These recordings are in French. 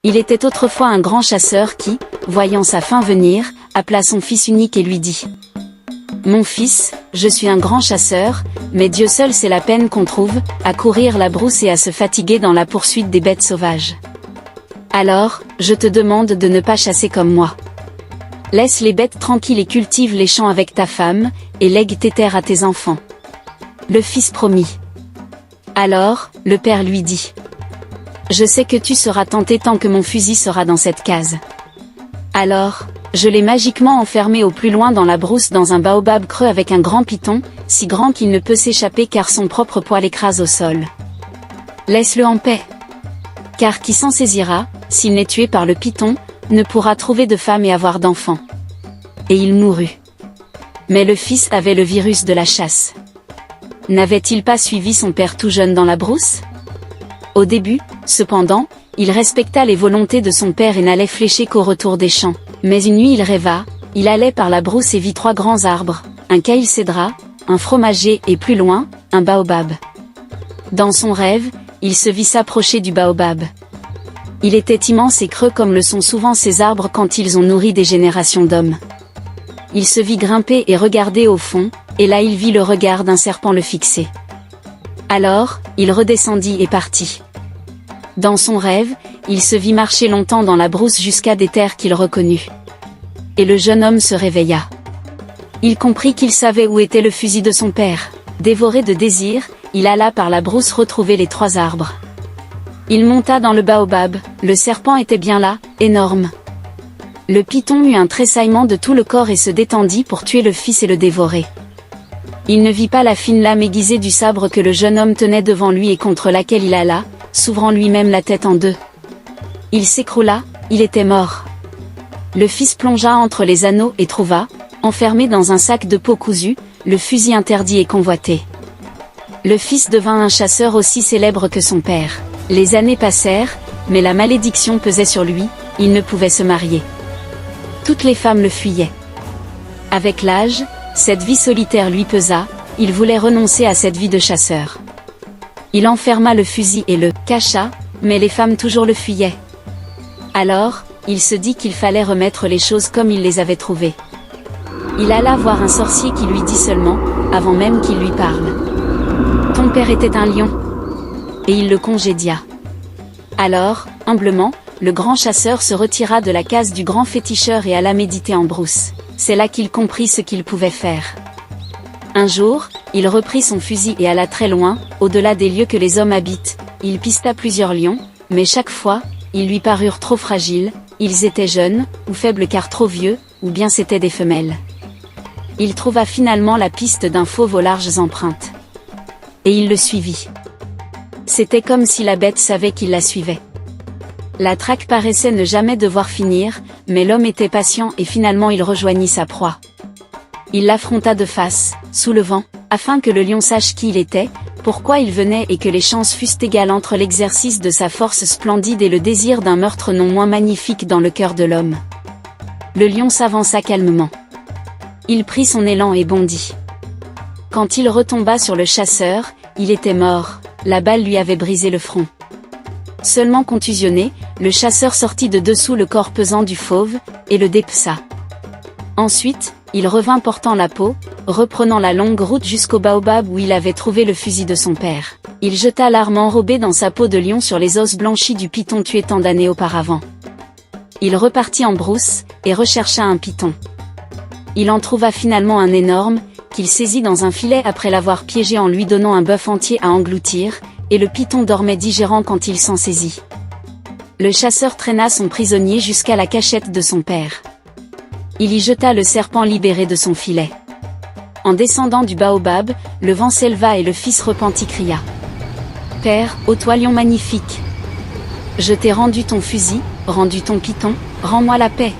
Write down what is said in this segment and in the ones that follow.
Il était autrefois un grand chasseur qui, voyant sa fin venir, appela son fils unique et lui dit : « Mon fils, je suis un grand chasseur, mais Dieu seul sait la peine qu'on trouve, à courir la brousse et à se fatiguer dans la poursuite des bêtes sauvages. Alors, je te demande de ne pas chasser comme moi. Laisse les bêtes tranquilles et cultive les champs avec ta femme, et lègue tes terres à tes enfants. » Le fils promit. Alors, le père lui dit : « Je sais que tu seras tenté tant que mon fusil sera dans cette case. Alors, je l'ai magiquement enfermé au plus loin dans la brousse dans un baobab creux avec un grand python, si grand qu'il ne peut s'échapper car son propre poids l'écrase au sol. Laisse-le en paix. Car qui s'en saisira, s'il n'est tué par le python, ne pourra trouver de femme et avoir d'enfants. » Et il mourut. Mais le fils avait le virus de la chasse. N'avait-il pas suivi son père tout jeune dans la brousse ? Au début, cependant, il respecta les volontés de son père et n'allait flécher qu'au retour des champs. Mais une nuit il rêva, il allait par la brousse et vit 3 grands arbres, un caïl cédra, un fromager et plus loin, un baobab. Dans son rêve, il se vit s'approcher du baobab. Il était immense et creux comme le sont souvent ces arbres quand ils ont nourri des générations d'hommes. Il se vit grimper et regarder au fond, et là il vit le regard d'un serpent le fixer. Alors, il redescendit et partit. Dans son rêve, il se vit marcher longtemps dans la brousse jusqu'à des terres qu'il reconnut. Et le jeune homme se réveilla. Il comprit qu'il savait où était le fusil de son père. Dévoré de désir, il alla par la brousse retrouver les 3 arbres. Il monta dans le baobab, le serpent était bien là, énorme. Le python eut un tressaillement de tout le corps et se détendit pour tuer le fils et le dévorer. Il ne vit pas la fine lame aiguisée du sabre que le jeune homme tenait devant lui et contre laquelle il alla, s'ouvrant lui-même la tête en 2. Il s'écroula, il était mort. Le fils plongea entre les anneaux et trouva, enfermé dans un sac de peau cousue, le fusil interdit et convoité. Le fils devint un chasseur aussi célèbre que son père. Les années passèrent, mais la malédiction pesait sur lui, il ne pouvait se marier. Toutes les femmes le fuyaient. Avec l'âge, cette vie solitaire lui pesa, il voulait renoncer à cette vie de chasseur. Il enferma le fusil et le cacha, mais les femmes toujours le fuyaient. Alors, il se dit qu'il fallait remettre les choses comme il les avait trouvées. Il alla voir un sorcier qui lui dit seulement, avant même qu'il lui parle : « Ton père était un lion. » Et il le congédia. Alors, humblement, le grand chasseur se retira de la case du grand féticheur et alla méditer en brousse. C'est là qu'il comprit ce qu'il pouvait faire. Un jour, il reprit son fusil et alla très loin, au-delà des lieux que les hommes habitent. Il pista plusieurs lions, mais chaque fois, ils lui parurent trop fragiles, ils étaient jeunes, ou faibles car trop vieux, ou bien c'étaient des femelles. Il trouva finalement la piste d'un fauve aux larges empreintes. Et il le suivit. C'était comme si la bête savait qu'il la suivait. La traque paraissait ne jamais devoir finir, mais l'homme était patient et finalement il rejoignit sa proie. Il l'affronta de face, sous le vent, afin que le lion sache qui il était, pourquoi il venait et que les chances fussent égales entre l'exercice de sa force splendide et le désir d'un meurtre non moins magnifique dans le cœur de l'homme. Le lion s'avança calmement. Il prit son élan et bondit. Quand il retomba sur le chasseur, il était mort, la balle lui avait brisé le front. Seulement contusionné, le chasseur sortit de dessous le corps pesant du fauve, et le dépeça. Ensuite, il revint portant la peau, reprenant la longue route jusqu'au baobab où il avait trouvé le fusil de son père. Il jeta l'arme enrobée dans sa peau de lion sur les os blanchis du python tué tant d'années auparavant. Il repartit en brousse, et rechercha un python. Il en trouva finalement un énorme, qu'il saisit dans un filet après l'avoir piégé en lui donnant un bœuf entier à engloutir, et le python dormait digérant quand il s'en saisit. Le chasseur traîna son prisonnier jusqu'à la cachette de son père. Il y jeta le serpent libéré de son filet. En descendant du baobab, le vent s'éleva et le fils repenti cria : « Père, ô toi lion magnifique ! Je t'ai rendu ton fusil, rendu ton python, rends-moi la paix !»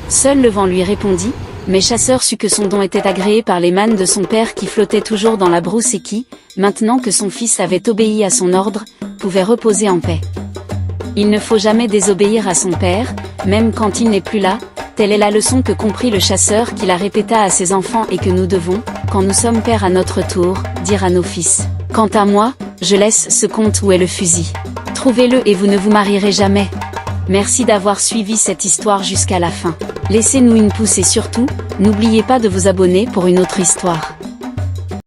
Seul le vent lui répondit, mais Chasseur sut que son don était agréé par les mânes de son père qui flottaient toujours dans la brousse et qui, maintenant que son fils avait obéi à son ordre, pouvait reposer en paix. Il ne faut jamais désobéir à son père, même quand il n'est plus là, telle est la leçon que comprit le chasseur qui la répéta à ses enfants et que nous devons, quand nous sommes pères à notre tour, dire à nos fils. Quant à moi, je laisse ce conte où est le fusil. Trouvez-le et vous ne vous marierez jamais. Merci d'avoir suivi cette histoire jusqu'à la fin. Laissez-nous une pouce et surtout, n'oubliez pas de vous abonner pour une autre histoire.